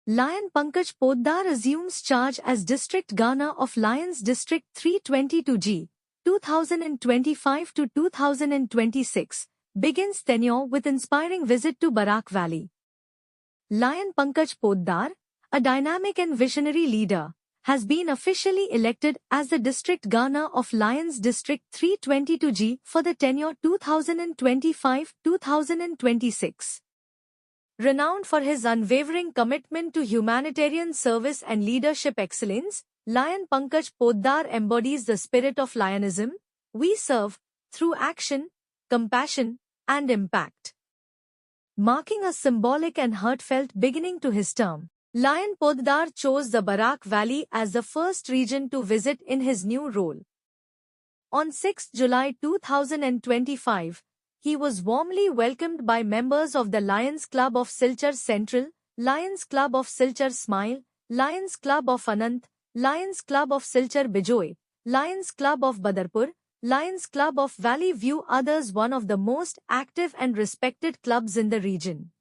Lion Pankaj Poddar assumes charge as District Governor of Lions District 322G, 2025 to 2026, begins tenure with inspiring visit to Barak Valley. Lion Pankaj Poddar, a dynamic and visionary leader, has been officially elected as the District Governor of Lions District 322G for the tenure 2025-2026. Renowned for his unwavering commitment to humanitarian service and leadership excellence, Lion Pankaj Poddar embodies the spirit of Lionism. We serve through action, compassion, and impact. Marking a symbolic and heartfelt beginning to his term, Lion Poddar chose the Barak Valley as the first region to visit in his new role. On 6 July 2025, he was warmly welcomed by members of the Lions Club of Silchar Central, Lions Club of Silchar Smile, Lions Club of Anant, Lions Club of Silchar Bijoy, Lions Club of Badarpur, Lions Club of Valley View, others one of the most active and respected clubs in the region.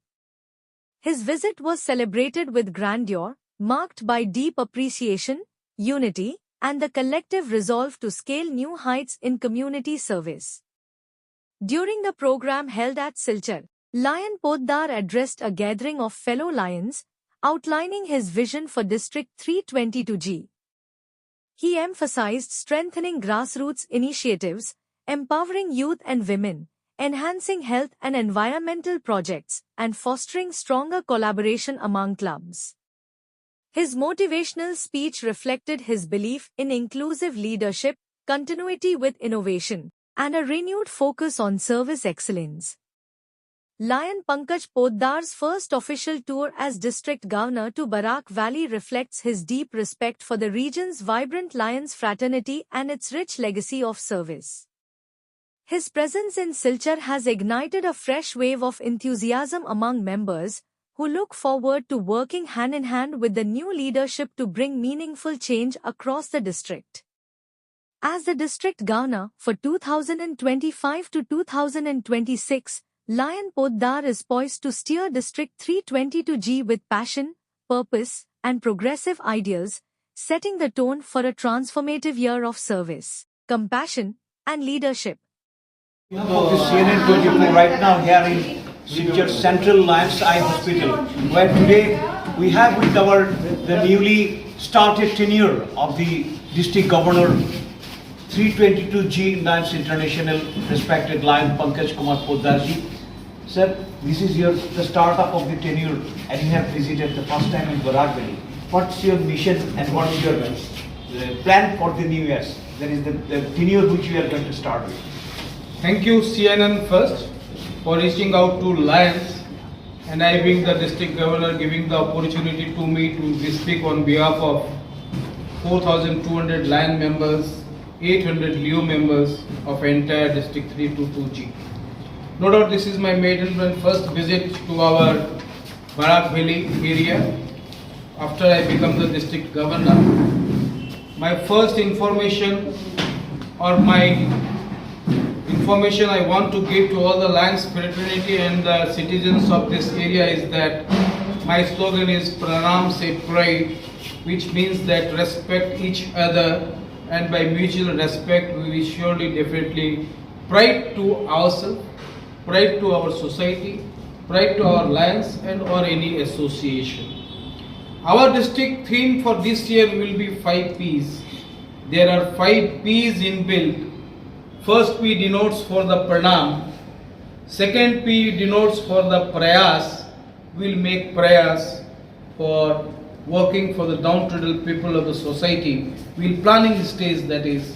His visit was celebrated with grandeur, marked by deep appreciation, unity, and the collective resolve to scale new heights in community service. During the program held at Silchar, Lion Poddar addressed a gathering of fellow lions, outlining his vision for District 322G. He emphasized strengthening grassroots initiatives, empowering youth and women, enhancing health and environmental projects, and fostering stronger collaboration among clubs. His motivational speech reflected his belief in inclusive leadership, continuity with innovation, and a renewed focus on service excellence. Lion Pankaj Poddar's first official tour as District Governor to Barak Valley reflects his deep respect for the region's vibrant Lions fraternity and its rich legacy of service. His presence in Silchar has ignited a fresh wave of enthusiasm among members, who look forward to working hand-in-hand with the new leadership to bring meaningful change across the district. As the District Governor for 2025 to 2026, Lion Poddar is poised to steer District 322G with passion, purpose, and progressive ideals, setting the tone for a transformative year of service, compassion, and leadership. Of the CNN 24 right now here in Silchar Central Lions Eye Hospital, where today we have with the newly started tenure of the District Governor 322G Lions International, respected Lion Pankaj Kumar Poddar ji. Sir, this is the startup of the tenure, and you have visited the first time in Barak Valley. What's your mission and what's your plan for the new years? That is the tenure which we are going to start with. Thank you CNN first for reaching out to Lions, and I being the District Governor giving the opportunity to me to speak on behalf of 4,200 Lion members, 800 Leo members of entire District 322G. No doubt this is my maiden and first visit to our Barak Valley area after I become the District Governor. My first information I want to give to all the Lions fraternity and the citizens of this area is that my slogan is Pranam Se Pride, which means that respect each other, and by mutual respect we will surely definitely pride to ourselves, pride to our society, pride to our Lions and or any association. Our district theme for this year will be 5 P's. There are 5 P's inbuilt. First P denotes for the Pranam, second P denotes for the Prayas. We'll make prayas for working for the downtrodden people of the society. We'll planning stage, that is.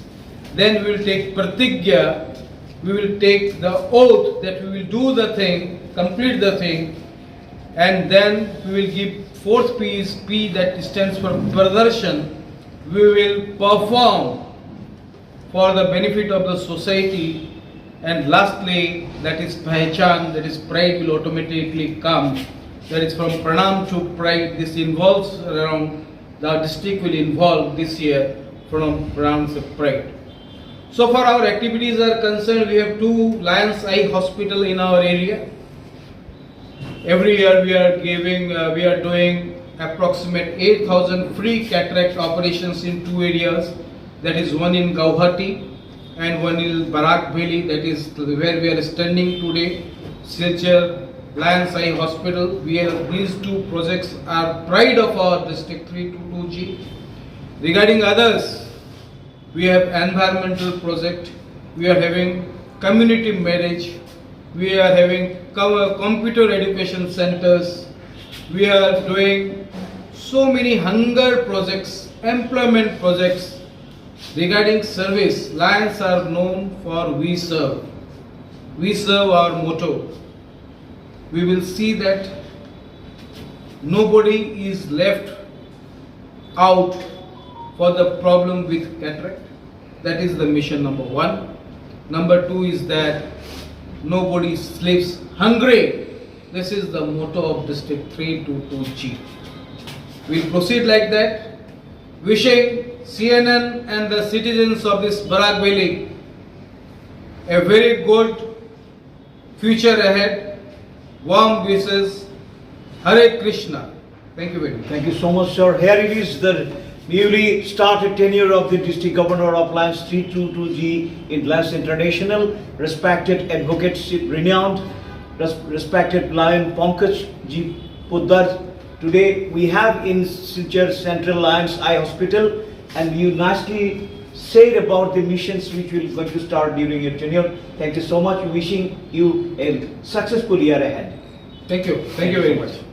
Then we will take Pratigya, we will take the oath that we will do the thing, complete the thing, and then we will give fourth P is P that stands for Pradarshan. We will perform for the benefit of the society, and lastly that is Pehchan, that is pride will automatically come. That is from Pranam to pride. This involves around the district will involve this year from Pranam to pride. So far our activities are concerned, we have 2 Lions Eye Hospital in our area. Every year we are doing approximate 8,000 free cataract operations in 2 areas, that is one in Guwahati and one in Barak Valley, that is where we are standing today, Silchar Lions Eye Hospital. These 2 projects are pride of our district 322G. Regarding others, we have environmental project, we are having community marriage, we are having computer education centers, we are doing so many hunger projects, employment projects. Regarding service, Lions are known for we serve. We serve our motto. We will see that nobody is left out for the problem with cataract. That is the mission number 1. Number 2 is that nobody sleeps hungry. This is the motto of District 322G. We'll proceed like that, wishing CNN and the citizens of this Barak Valley a very good future ahead. Warm wishes. Hare Krishna. Thank you very much. Thank you so much, sir. Here it is, the newly started tenure of the District Governor of Lions 322G in Lions International, respected advocate, renowned, respected Lion Pankaj G. Poddar. Today we have in Silchar Central Lions Eye Hospital, and you nicely said about the missions which will going to start during your tenure. Thank you so much. Wishing you a successful year ahead. Thank you. Thank you very much.